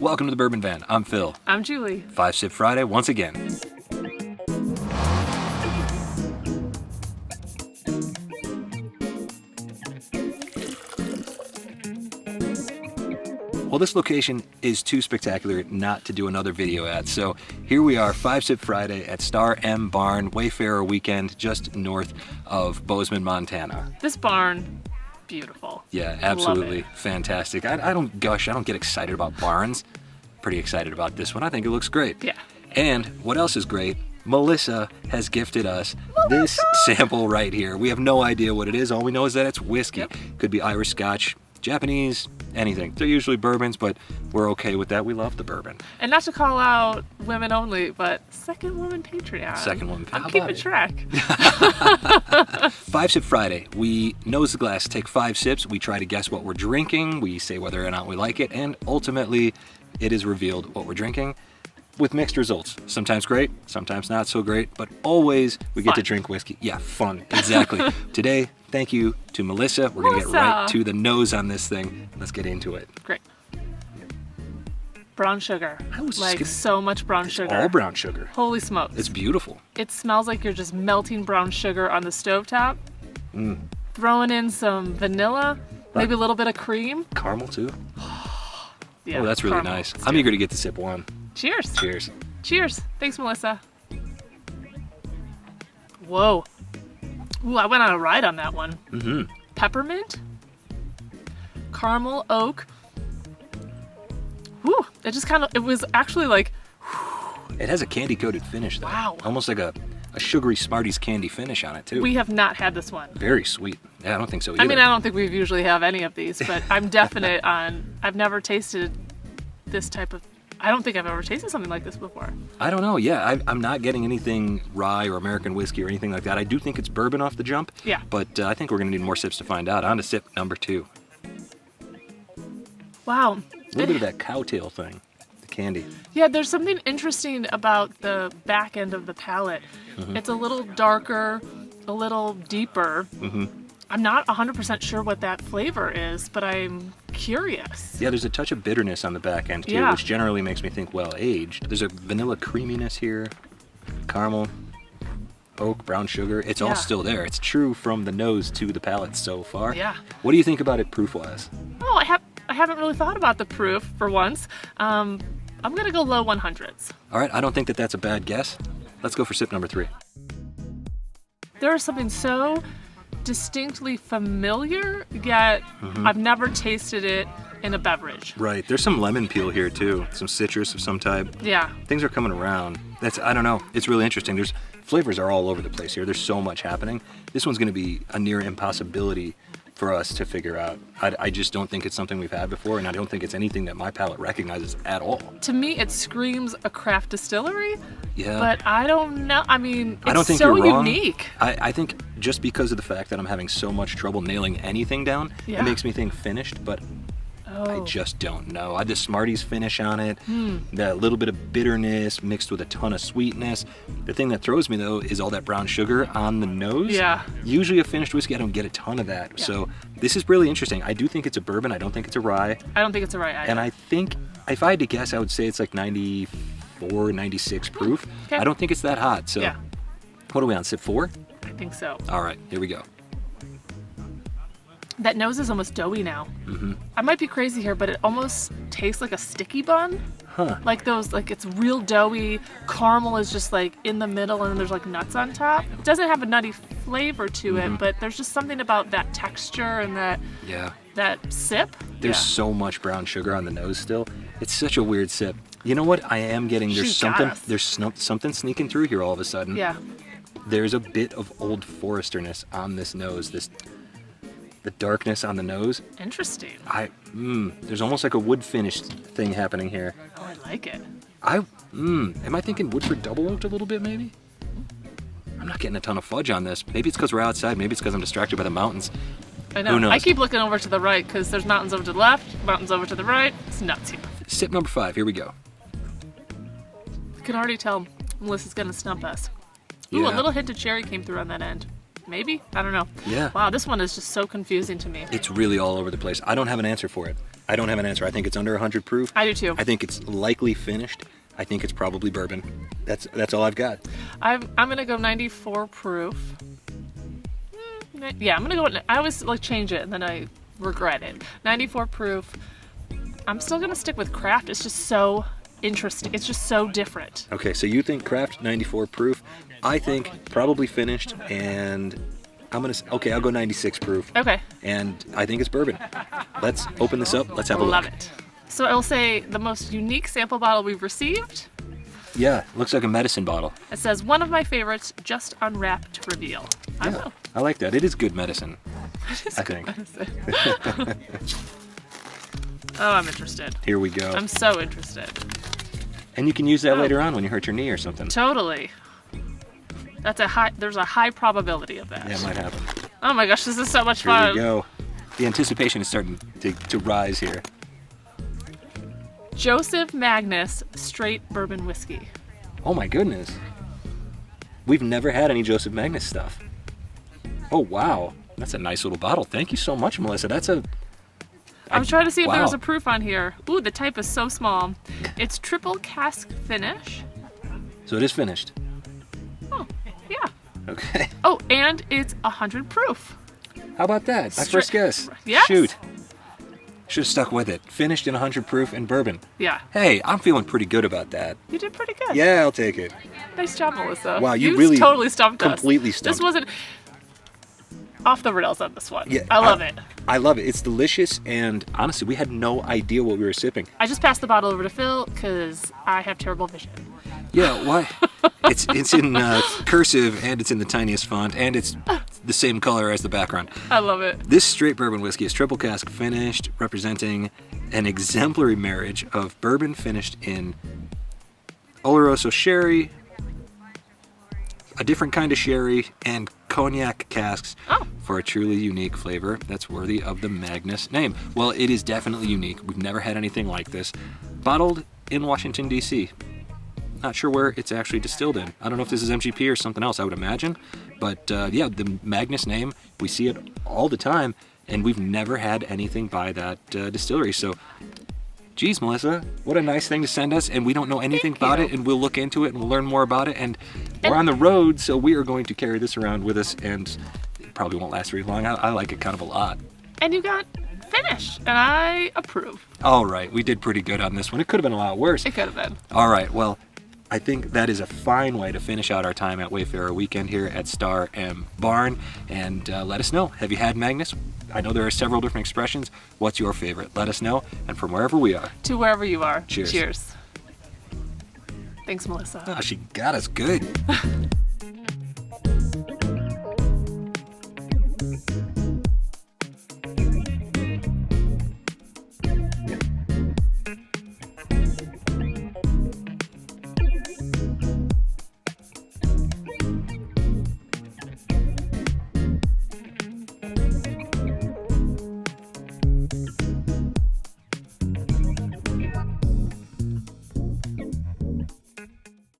Welcome to the Bourbon Van. I'm Phil. I'm Julie. 5 Sip Friday once again. Well, this location is too spectacular not to do another video at. So here we are, 5 Sip Friday at Star M Barn, Wayfarer Weekend, just north of Bozeman, Montana. This barn, beautiful. Yeah, absolutely fantastic. I don't get excited about barns. Pretty excited about this one. I think it looks great. Yeah. And what else is great? Melissa has gifted us this sample right here. We have no idea what it is. All we know is that it's whiskey. Yep. Could be Irish Scotch, Japanese, anything. They're usually bourbons, but we're okay with that. We love the bourbon. And not to call out women only, but second woman Patreon. Second woman. I'm keeping track. 5 Sip Friday. We nose the glass, take 5 sips. We try to guess what we're drinking. We say whether or not we like it. And ultimately, it is revealed what we're drinking with mixed results. Sometimes great, sometimes not so great, but always we get to drink whiskey. Yeah, fun. Exactly. Today, thank you to Melissa. We're going to get right to the nose on this thing. Let's get into it. Great. Brown sugar. So much brown sugar. All brown sugar. Holy smokes. It's beautiful. It smells like you're just melting brown sugar on the stovetop. Throwing in some vanilla, maybe a little bit of cream. Caramel too. Yeah, oh, that's really caramel. nice. I'm eager to get to sip one. Cheers. Cheers. Cheers. Thanks, Melissa. Whoa. Ooh, I went on a ride on that one. Mm-hmm. Peppermint. Caramel, oak. Woo. It was actually like... It has a candy-coated finish, though. Wow. Almost like a sugary Smarties candy finish on it, too. We have not had this one. Very sweet. Yeah, I don't think so either. I mean, I don't think we usually have any of these, but I'm definite on... I've never tasted this type of... I don't think I've ever tasted something like this before. I don't know. Yeah, I'm not getting anything rye or American whiskey or anything like that. I do think it's bourbon off the jump. Yeah. But I think we're going to need more sips to find out. On to sip number 2. Wow. A little bit of that cowtail thing. The candy. Yeah, there's something interesting about the back end of the palate. It's a little darker, a little deeper. I'm not 100% sure what that flavor is, but I'm curious. Yeah, there's a touch of bitterness on the back end, too, which generally makes me think well-aged. There's a vanilla creaminess here, caramel, oak, brown sugar. It's all still there. It's true from the nose to the palate so far. Yeah. What do you think about it proof-wise? Oh, I haven't really thought about the proof for once. I'm going to go low 100s. All right, I don't think that that's a bad guess. Let's go for sip number 3. There is something so distinctly familiar, yet I've never tasted it in a beverage. Right. There's some lemon peel here too. Some citrus of some type. Yeah. Things are coming around. I don't know. It's really interesting. Flavors are all over the place here. There's so much happening. This one's going to be a near impossibility for us to figure out. I just don't think it's something we've had before, and I don't think it's anything that my palate recognizes at all. To me, it screams a craft distillery. Yeah. But I don't know. I mean, it's I don't think so you're wrong. unique. I think just because of the fact that I'm having so much trouble nailing anything down, it makes me think finished, but I just don't know. The Smarties finish on it, that little bit of bitterness mixed with a ton of sweetness. The thing that throws me, though, is all that brown sugar on the nose. Yeah. Usually a finished whiskey, I don't get a ton of that. Yeah. So this is really interesting. I do think it's a bourbon. I don't think it's a rye. I don't think it's a rye either. And I think, if I had to guess, I would say it's like 94, 96 proof. Okay. I don't think it's that hot. So what are we on, sip 4? I think so. All right, here we go. That nose is almost doughy now. I might be crazy here, but it almost tastes like a sticky bun. Huh. Like it's real doughy. Caramel is just like in the middle, and then there's like nuts on top. It doesn't have a nutty flavor to it, but there's just something about that texture and that sip. There's so much brown sugar on the nose still. It's such a weird sip. You know what I am getting? There's something sneaking through here all of a sudden. Yeah. There's a bit of Old Foresterness on this nose. The darkness on the nose. Interesting. There's almost like a wood finished thing happening here. Oh, I like it. Am I thinking Woodford double oaked a little bit maybe? I'm not getting a ton of fudge on this. Maybe it's because we're outside. Maybe it's because I'm distracted by the mountains. I know. Who knows? I keep looking over to the right because there's mountains over to the left, mountains over to the right. It's nuts here. Sip number 5. Here we go. I can already tell Melissa's going to stump us. Ooh, Yeah. a little hint of cherry came through on that end. Maybe? I don't know. Yeah. Wow, this one is just so confusing to me. It's really all over the place. I don't have an answer for it. I don't have an answer. I think it's under 100 proof. I do too. I think it's likely finished. I think it's probably bourbon. That's all I've got. I'm gonna go 94 proof. Yeah, I'm gonna go. I always like change it and then I regret it. 94 proof. I'm still gonna stick with craft. It's just so interesting. It's just so different. Okay, so you think craft 94 proof. I think probably finished, and I'll go 96 proof. Okay. And I think it's bourbon. Let's open this up. Let's have a look. Love it. So I will say the most unique sample bottle we've received. Yeah, looks like a medicine bottle. It says, one of my favorites, just unwrapped to reveal. I don't know. I like that. It is good medicine. It is I good think. medicine. Oh, I'm interested. Here we go. I'm so interested. And you can use that later on when you hurt your knee or something. Totally. There's a high probability of that. Yeah, it might happen. Oh my gosh, this is so much Here fun. we go. The anticipation is starting to rise here. Joseph Magnus straight bourbon whiskey. Oh my goodness. We've never had any Joseph Magnus stuff. Oh wow. That's a nice little bottle. Thank you so much, Melissa. I'm trying to see if wow. there's a proof on here. Ooh, the type is so small. It's triple cask finish. So it is finished. Oh, yeah. Okay. Oh, and it's 100 proof. How about that? My first guess. Yes. Shoot. Should have stuck with it. Finished in 100 proof and bourbon. Yeah. Hey, I'm feeling pretty good about that. You did pretty good. Yeah, I'll take it. Nice job, Melissa. Wow, you really totally stumped us. completely stumped. This wasn't off the rails on this one. Yeah, I love it. I love it. It's delicious, and honestly, we had no idea what we were sipping. I just passed the bottle over to Phil because I have terrible vision. Yeah, why? It's in cursive, and it's in the tiniest font, and it's the same color as the background. I love it. This straight bourbon whiskey is triple cask finished, representing an exemplary marriage of bourbon finished in Oloroso sherry, a different kind of sherry, and cognac casks for a truly unique flavor that's worthy of the Magnus name. Well, it is definitely unique. We've never had anything like this. Bottled in Washington, D.C. Not sure where it's actually distilled in. I don't know if this is MGP or something else, I would imagine. But yeah, the Magnus name, we see it all the time, and we've never had anything by that distillery. So, geez, Melissa, what a nice thing to send us, and we don't know anything about it, and we'll look into it and we'll learn more about it. And we're on the road, so we are going to carry this around with us, and it probably won't last very long. I like it kind of a lot. And you got finished, and I approve. All right, we did pretty good on this one. It could have been a lot worse. It could have been. All right, well, I think that is a fine way to finish out our time at Wayfarer Weekend here at Star M Barn. And let us know, have you had Magnus? I know there are several different expressions. What's your favorite? Let us know. And from wherever we are. To wherever you are. Cheers. Cheers. Thanks, Melissa. Oh, she got us good.